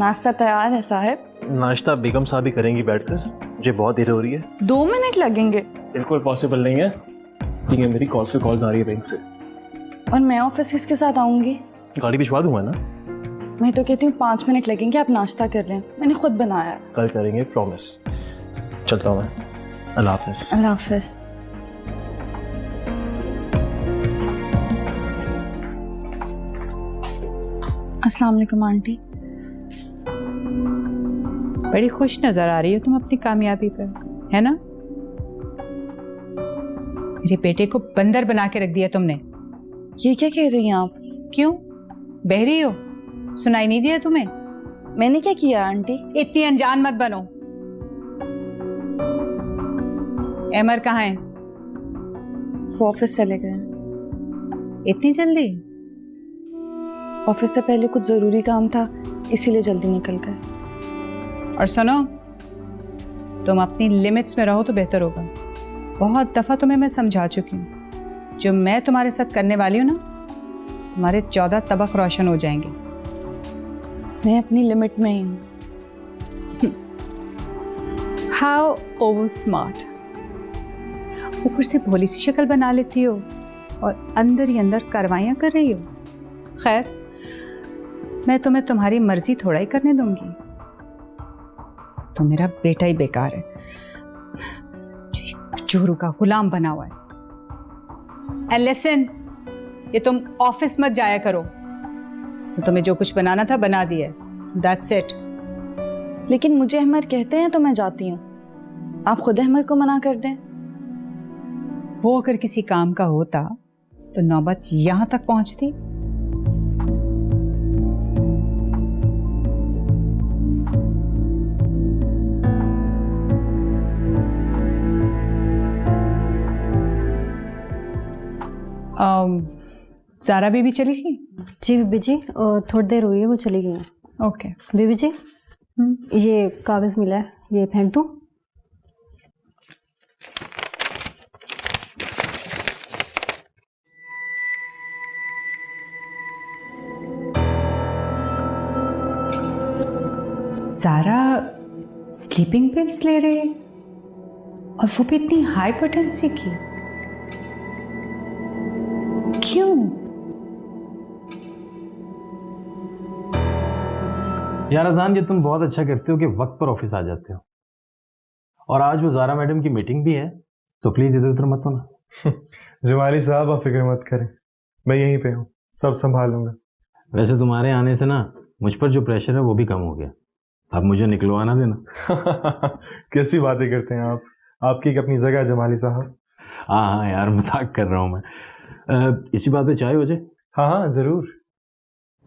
नाश्ता तैयार है साहब। नाश्ता बेगम साहब ही करेंगी बैठकर, मुझे बहुत देर हो रही है। 2 मिनट लगेंगे। बिल्कुल पॉसिबल नहीं है, ठीक है मेरी कॉल्स पे कॉल्स आ रही है बैंक से। और मैं ऑफिस किसके साथ आऊंगी? गाड़ी भिजवा दूंगा ना। मैं तो कहती हूँ 5 मिनट लगेंगे, आप नाश्ता कर लें, मैंने खुद बनाया है। कल करेंगे प्रॉमिस। चलता हूँ मैं, अल्लाह हाफिज। अल्लाह हाफिज। अस्सलाम वालेकुम आंटी। बड़ी खुश नजर आ रही हो तुम अपनी कामयाबी पर, है ना? मेरे बेटे को बंदर बना के रख दिया तुमने। ये क्या कह रही हैं आप? क्यों, बहरी हो? सुनाई नहीं दिया तुम्हें? मैंने क्या किया आंटी? इतनी अनजान मत बनो। एमर कहाँ है? वो ऑफिस चले गए। इतनी जल्दी? ऑफिस से पहले कुछ जरूरी काम था, इसीलिए जल्दी निकल गए। और सुनो, तुम अपनी लिमिट्स में रहो तो बेहतर होगा। बहुत दफा तुम्हें मैं समझा चुकी हूँ, जो मैं तुम्हारे साथ करने वाली हूँ ना, तुम्हारे 14 तबक रोशन हो जाएंगे। मैं अपनी लिमिट में ही हूँ। How over smart. ऊपर से भोली सी शक्ल बना लेती हो और अंदर ही अंदर कार्रवाइयाँ कर रही हो। खैर, मैं तुम्हें तुम्हारी मर्जी थोड़ा ही करने दूंगी। तो मेरा बेटा ही बेकार है, चोरू का गुलाम बना हुआ है। एंड लिसन, ये तुम ऑफिस मत जाया करो। तो तुम्हें जो कुछ बनाना था बना दिया, दैट्स इट। लेकिन मुझे अहमद कहते हैं तो मैं जाती हूँ, आप खुद अहमद को मना कर दें। वो अगर किसी काम का होता तो नौबत यहां तक पहुंचती। ज़ारा बीबी चली गई? जी बीबी जी, थोड़ी देर हुई है वो चली गई हैं। ओके बीबी जी, ये कागज़ मिला है, ये फेंक दूँ? ज़ारा स्लीपिंग पिल्स ले रही है, और वो भी इतनी हाई पोटेंसी की। क्यों? यार अजान, ये तुम बहुत अच्छा करते हो कि वक्त पर ऑफिस आ जाते हो। और आज वो ज़ारा मैडम की मीटिंग भी है, तो प्लीज इधर उधर मत होना। जमाली साहब आप फिक्र मत करें, मैं यहीं पे हूँ, सब संभाल लूंगा। वैसे तुम्हारे आने से ना मुझ पर जो प्रेशर है वो भी कम हो गया। अब मुझे निकलवाना देना। कैसी बातें करते हैं आप, आपकी एक अपनी जगह है जमाली साहब। हाँ यार, मजाक कर रहा हूँ मैं। इसी बात पे चाय हो जाए? हाँ हाँ जरूर।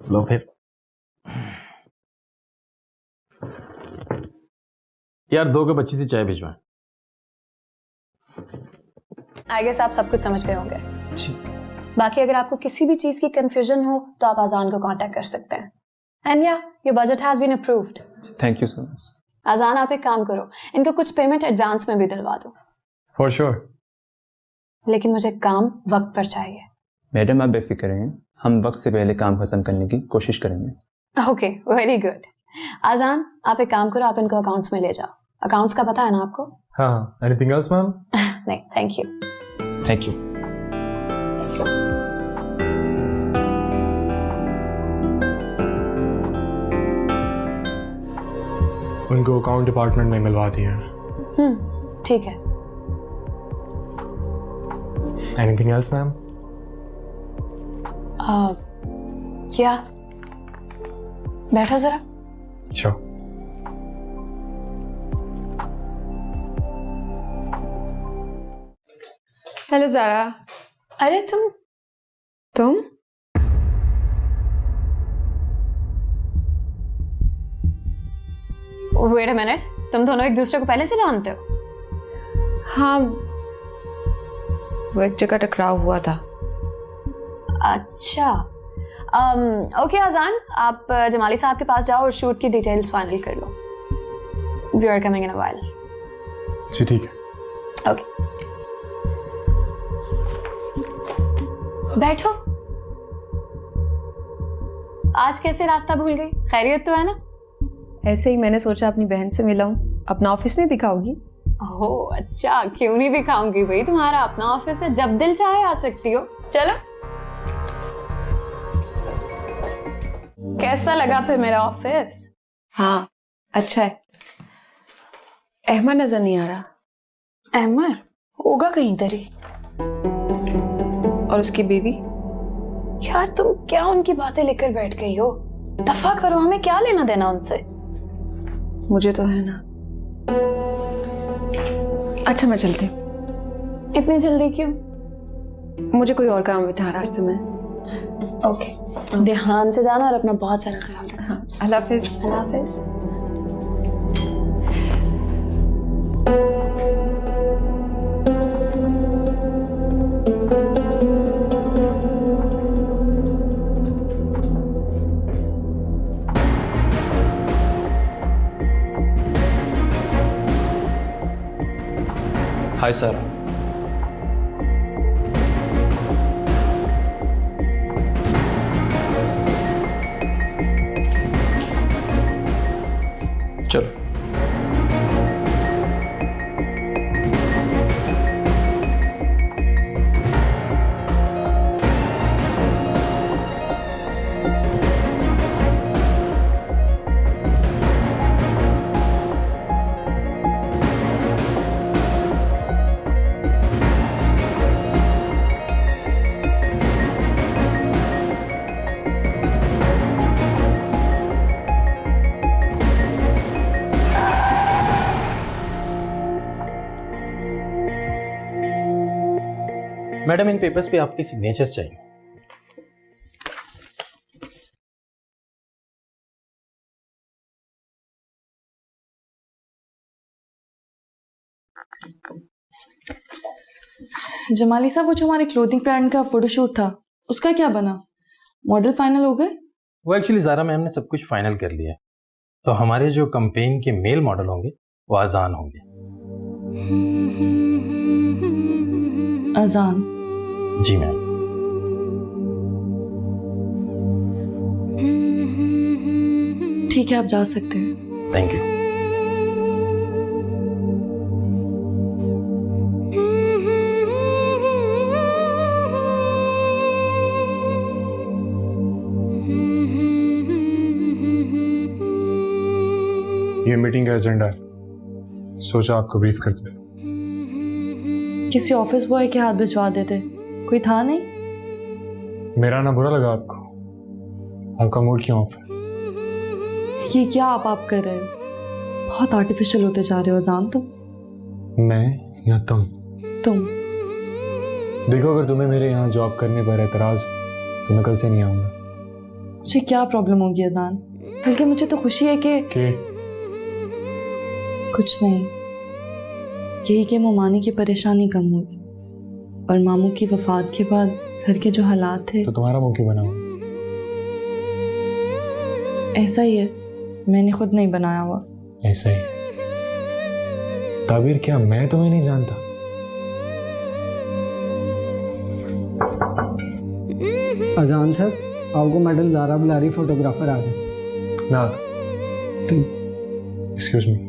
लो फिर। यार 2 कप अच्छी सी चाय भिजवाएं। आई गेस आप सब कुछ समझ गए होंगे। जी। बाकी अगर आपको किसी भी चीज की कंफ्यूजन हो तो आप अजान को कांटेक्ट कर सकते हैं। एंड या your budget has been approved. Thank you so much. अजान, आप एक काम करो, इनको कुछ पेमेंट एडवांस में भी दिलवा दो। For sure. लेकिन मुझे काम वक्त पर चाहिए। मैडम आप बेफिक्र हैं, हम वक्त से पहले काम खत्म करने की कोशिश करेंगे। Okay, very good. अजान, आप एक काम करो, आप इनको अकाउंट्स में ले जाओ। अकाउंट्स का पता है ना आपको? हाँ हाँ, एनीथिंग एल्स मैम? नहीं, थैंक यू। Thank you. उनको अकाउंट डिपार्टमेंट में मिलवा दिया। ठीक है। Anything else ma'am? क्या? बैठो जरा। श्योर। हेलो ज़ारा। अरे तुम वेट अ मिनट, तुम दोनों एक दूसरे को पहले से जानते हो? हाँ, वो एक जगह टकराव हुआ था। अच्छा। ओके अजान, आप जमाली साहब के पास जाओ और शूट की डिटेल्स फाइनल कर लो। We are coming in a while. जी ठीक है। ओके, बैठो। आज कैसे रास्ता भूल गई? खैरियत तो है ना? ऐसे ही मैंने सोचा अपनी बहन से मिलाऊं। अपना ऑफिस नहीं दिखाओगी? ओह अच्छा, क्यों नहीं दिखाऊंगी भाई, तुम्हारा अपना ऑफिस है, जब दिल चाहे आ सकती हो। चलो। कैसा लगा फिर मेरा ऑफिस? हाँ अच्छा है। अहमद नजर नहीं आ रहा। अहमद होगा कहीं इधर ही। और उसकी बीवी? यार तुम क्या उनकी बातें लेकर बैठ गई हो? दफा करो, हमें क्या लेना देना उनसे। मुझे तो है ना। अच्छा मैं चलती। इतनी जल्दी क्यों? मुझे कोई और काम भी था रास्ते में। ओके, ध्यान से जाना और अपना बहुत सारा ख्याल रखना। हाँ, अल्लाह हाफिज। अल्लाह हाफिज। Hi sir. चलो। मैडम इन पेपर्स पे आपके सिग्नेचर्स चाहिए। जमाली साहब, वो जो हमारे क्लोथिंग ब्रांड का फोटोशूट था उसका क्या बना? मॉडल फाइनल हो गए? वो एक्चुअली ज़ारा मैम ने सब कुछ फाइनल कर लिया है, तो हमारे जो कैंपेन के मेल मॉडल होंगे वो अजान होंगे। अजान? जी मैम। ठीक है, आप जा सकते हैं। Thank you. ये मीटिंग का एजेंडा है, सोचा आपको ब्रीफ करते। किसी ऑफिस बॉय के हाथ भिजवा देते, कोई था नहीं। मेरा ना बुरा लगा आपको? आपका मूड क्यों ऑफ है? ये क्या आप कर रहे हो? बहुत आर्टिफिशियल होते जा रहे हो अजान तुम। मैं या तुम? तुम। देखो, अगर तुम्हें मेरे यहाँ जॉब करने पर एतराज तो मैं कल से नहीं आऊंगा। मुझे क्या प्रॉब्लम होगी अजान? बल्कि मुझे तो खुशी है कि कुछ नहीं, यही कि मोमानी की परेशानी कम हुई और मामू की वफात के बाद घर के जो हालात थे। तो तुम्हारा मुंह क्यों बना हुआ? ऐसा ही है, मैंने खुद नहीं बनाया हुआ। ऐसा ही? ताबीर, क्या मैं तुम्हें नहीं जानता? अजान सर, आपको मैडम ज़ारा बुला रही, फोटोग्राफर आ गए। ना एक्सक्यूज मी।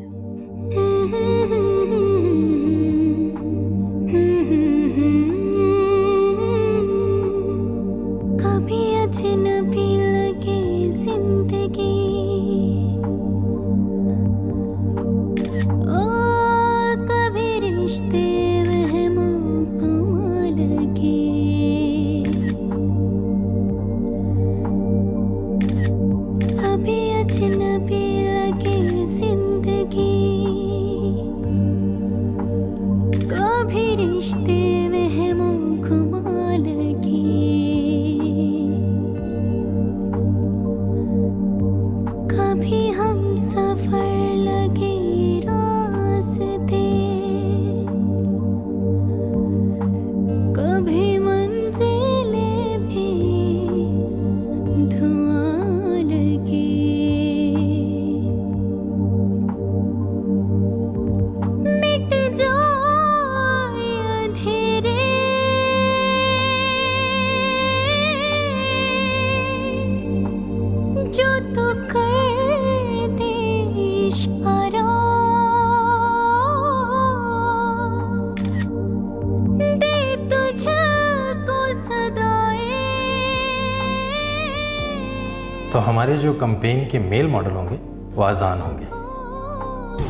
तो हमारे जो कैंपेन के मेल मॉडल होंगे वो अजान होंगे।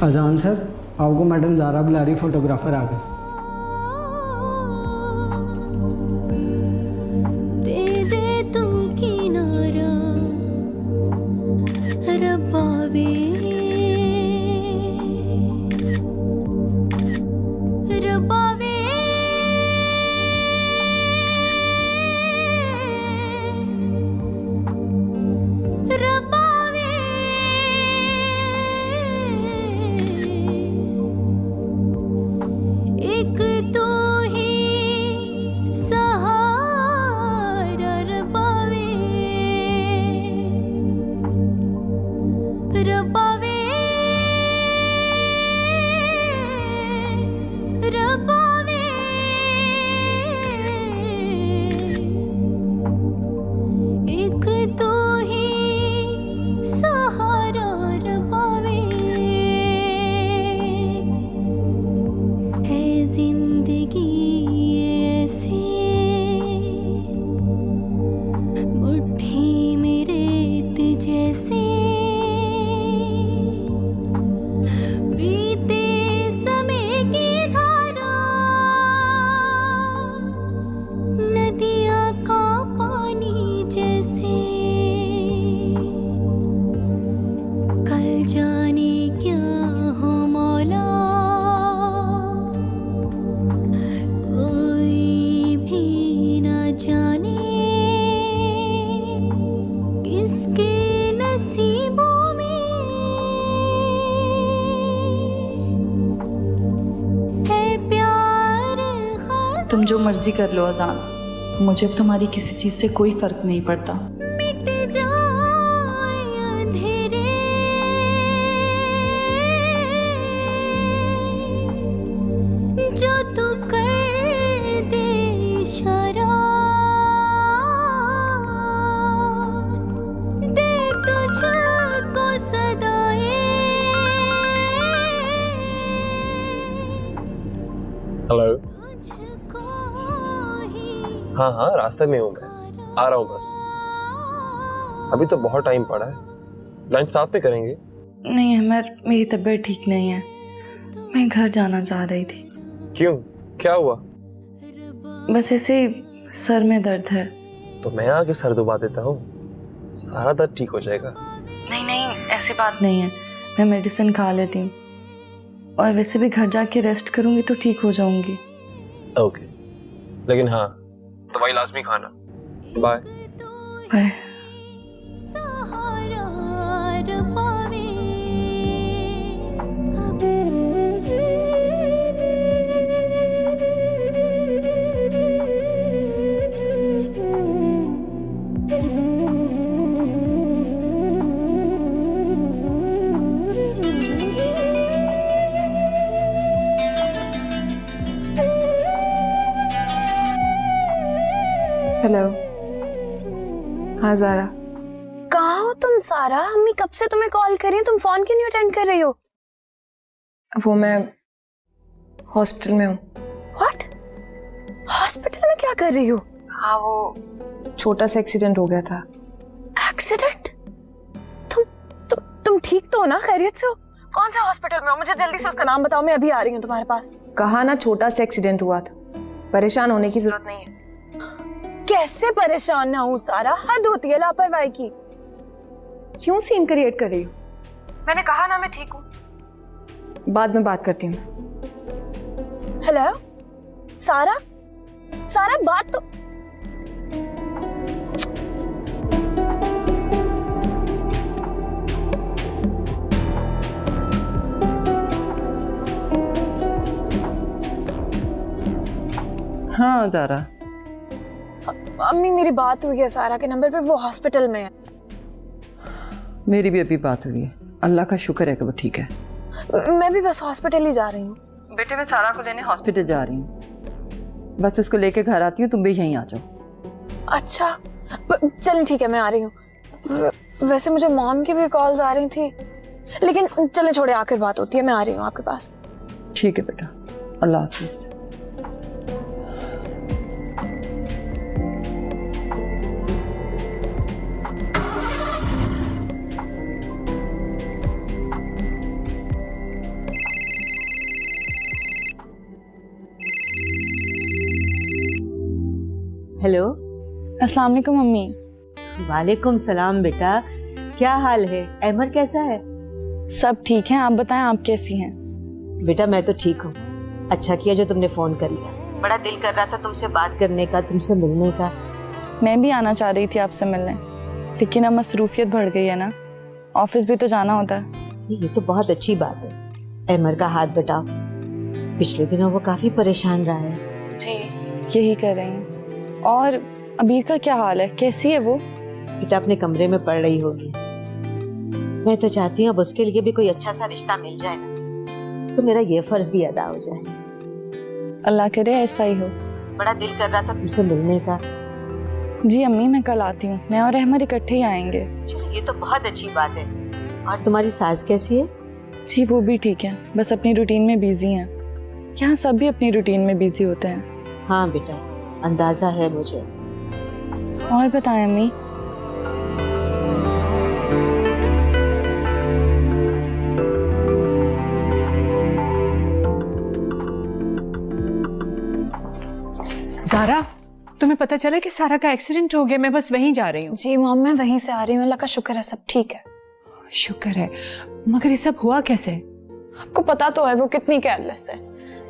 अजान सर, आपको मैडम ज़ारा बुला रही, फोटोग्राफर आ गए। तुम जो मर्जी कर लो अजान, मुझे अब तुम्हारी किसी चीज से कोई फर्क नहीं पड़ता। जो तू कर दे इशारा, दे तुझको सदाएं। हेलो। हाँ हाँ, रास्ते में हूँ मैं, आ रहा हूँ बस। अभी तो बहुत टाइम पड़ा है, लंच साथ में करेंगे। नहीं अमर, मेरी तबीयत ठीक नहीं है, मैं घर जाना चाह रही थी। क्यों, क्या हुआ? बस ऐसे ही सर में दर्द है। तो मैं आके सर दुबा देता हूँ, सारा दर्द ठीक हो जाएगा। नहीं नहीं, ऐसी बात नहीं है, मैं मेडिसिन खा लेती हूँ और वैसे भी घर जाके रेस्ट करूँगी तो ठीक हो जाऊँगी। ओके, लेकिन हाँ, दवाई लाजमी खाना। Bye bye. हेलो। हाँ ज़ारा। कहाँ हो तुम सारा? अम्मी कब से तुम्हें कॉल कर रही हैं, तुम फोन क्यों नहीं अटेंड कर रही हो? वो मैं हॉस्पिटल में हूँ। व्हाट? हॉस्पिटल में क्या कर रही हो? हाँ, वो छोटा सा एक्सीडेंट हो गया था। एक्सीडेंट? तुम ठीक तो हो ना? खैरियत से हो? कौन से हॉस्पिटल में हो? मुझे जल्दी से उसका नाम बताओ, मैं अभी आ रही हूँ तुम्हारे पास। कहा ना, छोटा सा एक्सीडेंट हुआ था, परेशान होने की जरूरत नहीं है। कैसे परेशान ना हूँ सारा, हद होती है लापरवाही की। क्यों सीन क्रिएट कर रही हो? मैंने कहा ना मैं ठीक हूँ, बाद में बात करती हूँ। हेलो सारा, सारा बात तो। हाँ ज़ारा। अम्मी मेरी बात हुई है सारा के नंबर पे, वो हॉस्पिटल में है। मेरी भी अभी बात हुई है, अल्लाह का शुक्र है कि वो ठीक है। मैं भी बस हॉस्पिटल ही जा रही हूँ। बेटे मैं सारा को लेने हॉस्पिटल जा रही हूँ, बस उसको लेके घर आती हूँ, तुम भी यहीं आ जाओ। अच्छा चलें, ठीक है मैं आ रही हूँ। वैसे मुझे मॉम की भी कॉल्स आ रही थी, लेकिन चले छोड़े, आखिर बात होती है, मैं आ रही हूँ आपके पास। ठीक है बेटा, अल्लाह हाफिज। हेलो। अस्सलाम वालेकुम मम्मी। वालेकुम सलाम बेटा, क्या हाल है? अहमर कैसा है? सब ठीक है, आप बताएं आप कैसी हैं? बेटा मैं तो ठीक हूँ। अच्छा किया जो तुमने फोन कर लिया, बड़ा दिल कर रहा था तुमसे बात करने का, तुमसे मिलने का। मैं भी आना चाह रही थी आपसे मिलने, लेकिन अब मसरूफियत बढ़ गई है ना, ऑफिस भी तो जाना होता है। जी ये तो बहुत अच्छी बात है। अहमर का हाथ बटाओ, पिछले दिनों वो काफी परेशान रहा है। जी यही कर रही हूँ। और अबीर का क्या हाल है, कैसी है वो? बेटा अपने कमरे में पड़ रही होगी। मैं तो चाहती हूँ अब उसके लिए भी कोई अच्छा सा रिश्ता मिल जाए ना, तो मेरा ये फर्ज भी अदा हो जाए। अल्लाह करे ऐसा ही हो। बड़ा दिल कर रहा था तुमसे मिलने का। जी अम्मी मैं कल आती हूँ, मैं और अहमद इकट्ठे ही आएंगे। चलो ये तो बहुत अच्छी बात है। और तुम्हारी सास कैसी है? जी वो भी ठीक है, बस अपनी रूटीन में बिजी हैं। यहाँ सब भी अपनी रूटीन में बिजी होते हैं। हाँ बेटा अंदाजा है मुझे। और बताएं अम्मी। ज़ारा, तुम्हें पता चला कि सारा का एक्सीडेंट हो गया? मैं बस वहीं जा रही हूँ। जी मॉम मैं वहीं से आ रही हूँ, अल्लाह का शुक्र है सब ठीक है। शुक्र है, मगर ये सब हुआ कैसे? आपको पता तो है वो कितनी केयरलेस है,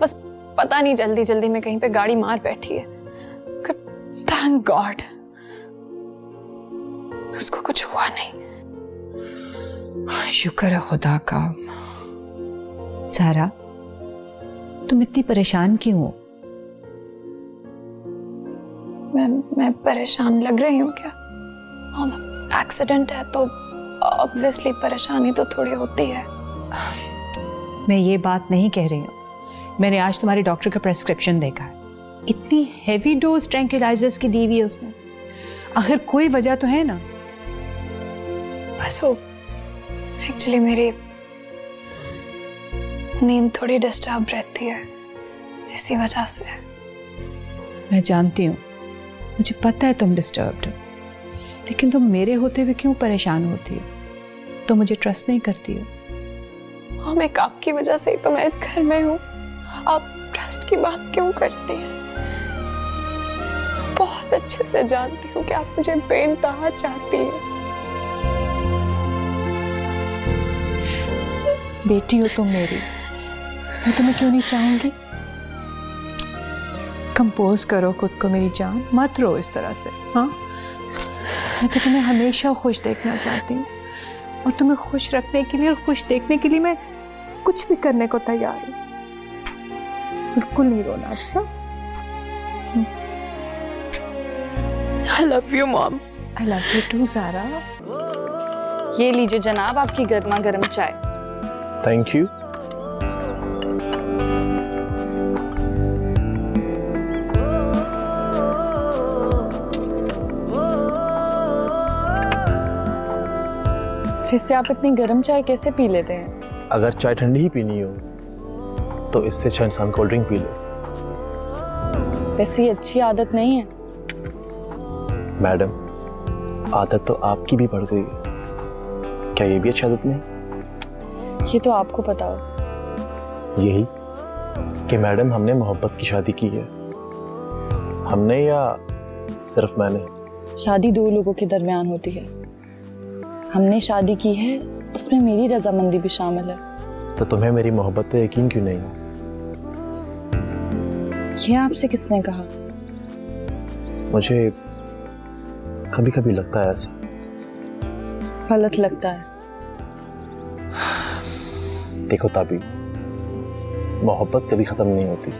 बस पता नहीं जल्दी जल्दी में कहीं पे गाड़ी मार बैठी है। थैंक गॉड उसको कुछ हुआ नहीं। शुक्र है खुदा का। ज़ारा तुम इतनी परेशान क्यों हो? मैं परेशान लग रही हूँ क्या? एक्सीडेंट है तो ऑब्वियसली परेशानी तो थोड़ी होती है। मैं ये बात नहीं कह रही हूँ, मैंने आज तुम्हारे डॉक्टर का प्रेस्क्रिप्शन देखा है। इतनी हेवी डोज ट्रैंक्विलाइजर्स की दी हुई है उसने। आखिर कोई वजह तो है ना? बस वो एक्चुअली मेरी नींद थोड़ी डिस्टर्ब रहती है, इसी वजह से। मैं जानती हूँ, मुझे पता है तुम डिस्टर्ब्ड हो, लेकिन तुम मेरे होते हुए क्यों परेशान होती हो? तो मुझे ट्रस्ट नहीं करती हो? हम एक आपकी वजह से ही तो मैं इस घर में हूँ। आप ट्रस्ट की बात क्यों करती हैं? बहुत अच्छे से जानती हूँ कि आप मुझे बेइंतहा चाहती हैं। बेटी हो तुम मेरी, मैं तुम्हें क्यों नहीं चाहूंगी? कंपोज करो खुद को मेरी जान, मत रो इस तरह से। हाँ मैं तो तुम्हें हमेशा खुश देखना चाहती हूँ, और तुम्हें खुश रखने के लिए और खुश देखने के लिए मैं कुछ भी करने को तैयार हूँ। बिल्कुल नहीं रोना, अच्छा? I love you mom. I love you too Zaara. ये लीजिए जनाब आपकी गर्मा गर्म चाय। Thank you. फिर से आप इतनी गर्म चाय कैसे पी लेते हैं? अगर चाय ठंडी ही पीनी हो तो इससे अच्छा इंसान कोल्ड ड्रिंक पी लो। वैसे ये अच्छी आदत नहीं है। मैडम आदत तो आपकी भी बढ़ गई है, क्या ये भी अच्छी आदत नहीं? ये तो आपको पता हो। यही कि मैडम हमने मोहब्बत की शादी की है। हमने या सिर्फ मैंने? शादी दो लोगों के दरमियान होती है। हमने शादी की है, उसमें मेरी रजामंदी भी शामिल है। तो तुम्हें मेरी मोहब्बत पे यकीन क्यों नहीं? ये आपसे किसने कहा? मुझे कभी कभी लगता है ऐसा। गलत लगता है। देखो ताबी, मोहब्बत कभी खत्म नहीं होती।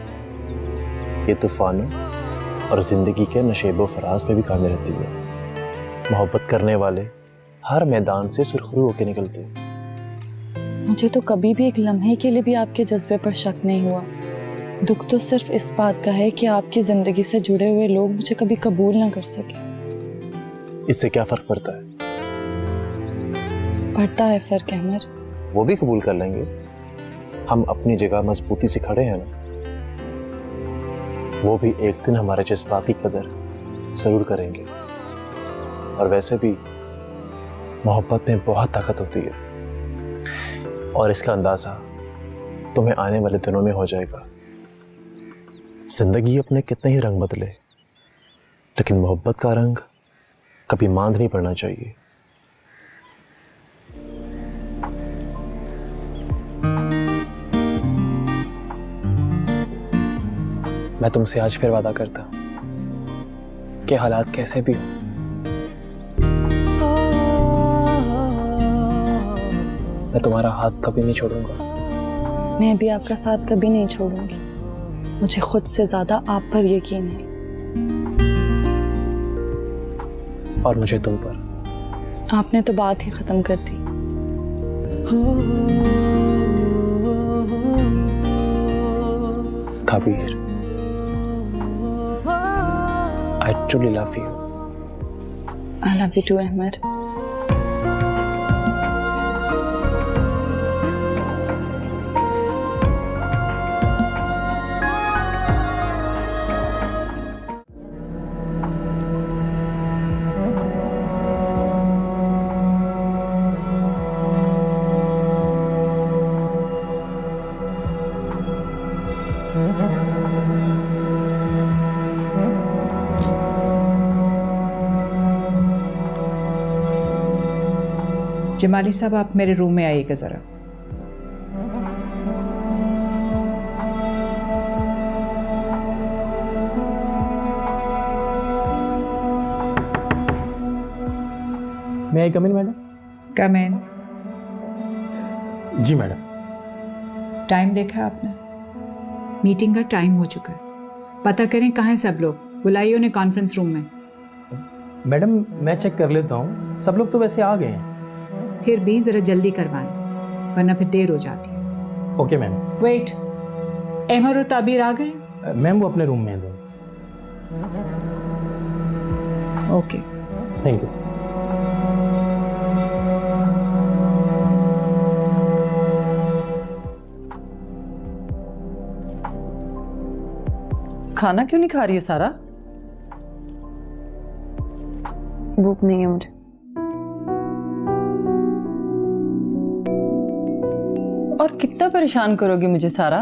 ये तूफानों और जिंदगी के नशेबो फराज में भी कायम रहती है। मोहब्बत करने वाले हर मैदान से सुरखरू होकर निकलते हैं। मुझे तो कभी भी एक लम्हे के लिए भी आपके जज्बे पर शक नहीं हुआ। दुख तो सिर्फ इस बात का है कि आपकी जिंदगी से जुड़े हुए लोग मुझे कभी कबूल ना कर सके। इससे क्या फर्क पड़ता है? पड़ता है फर्क अहमर। वो भी कबूल कर लेंगे। हम अपनी जगह मजबूती से खड़े हैं ना। वो भी एक दिन हमारे जज्बाती कदर जरूर करेंगे। और वैसे भी मोहब्बत में बहुत ताकत होती है, और इसका अंदाजा तुम्हें आने वाले दिनों में हो जाएगा। जिंदगी अपने कितने ही रंग बदले, लेकिन मोहब्बत का रंग कभी मांद नहीं पड़ना चाहिए। मैं तुमसे आज फिर वादा करता कि हालात कैसे भी हो, मैं तुम्हारा हाथ कभी नहीं छोड़ूंगा। मैं भी आपका साथ कभी नहीं छोड़ूंगी। मुझे खुद से ज्यादा आप पर यकीन है। और मुझे तुम पर। आपने तो बात ही खत्म कर दी। ताबीर, I truly love you. I love you too, Ahmad. Jamali साहब, आप मेरे रूम में आइएगा ज़रा। मैं आई कम इन मैडम? कम इन। जी मैडम। टाइम देखा आपने? मीटिंग का टाइम हो चुका है। पता करें कहाँ हैं सब लोग, बुलाइए उन्हें कॉन्फ्रेंस रूम में। मैडम मैं चेक कर लेता हूँ, सब लोग तो वैसे आ गए हैं। फिर भी जरा जल्दी करवाएं, वरना फिर देर हो जाती है। Okay ma'am. वेट, अहमद और ताबीर आ गए? मैम वो अपने रूम में हैं दोनों। Okay, thank you. खाना क्यों नहीं खा रही हो सारा? भूख नहीं है मुझे। और कितना परेशान करोगी मुझे सारा?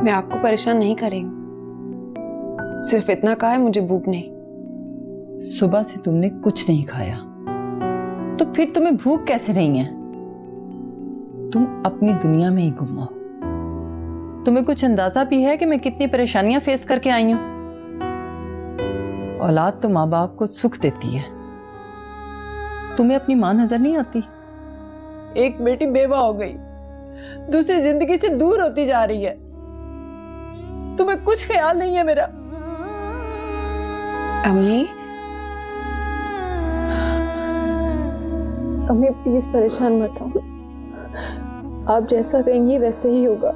मैं आपको परेशान नहीं कर रही हूँ, सिर्फ इतना कहा है मुझे भूख नहीं। सुबह से तुमने कुछ नहीं खाया, तो फिर तुम्हें भूख कैसे नहीं है? तुम अपनी दुनिया में ही गुम हो। तुम्हें कुछ अंदाजा भी है कि मैं कितनी परेशानियां फेस करके आई हूं? औलाद तो माँ बाप को सुख देती है। तुम्हें अपनी माँ नजर नहीं आती? एक बेटी बेवा हो गई, दूसरी जिंदगी से दूर होती जा रही है। तुम्हें कुछ ख्याल नहीं है मेरा? अम्मी, अम्मी प्लीज परेशान मत हो। आप जैसा कहेंगी वैसे ही होगा।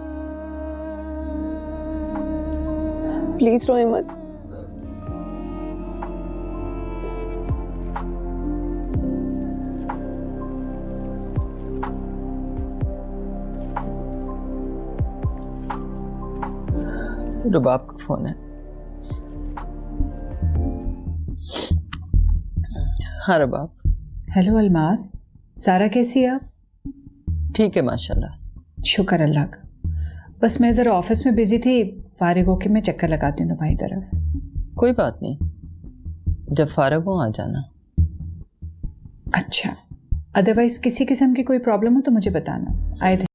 प्लीज रोए मत। रुबाब का फोन है। हाँ रुबाब। हेलो अलमास, सारा कैसी है आप? ठीक है माशाल्लाह। शुक्र अल्लाह का। बस मैं ज़रा ऑफिस में बिजी थी, फारिग होके मैं चक्कर लगाती हूँ तुम्हारी तरफ। कोई बात नहीं, जब फारिग हो आ जाना। अच्छा, अदरवाइज किसी किस्म की कोई प्रॉब्लम हो तो मुझे बताना। आए थे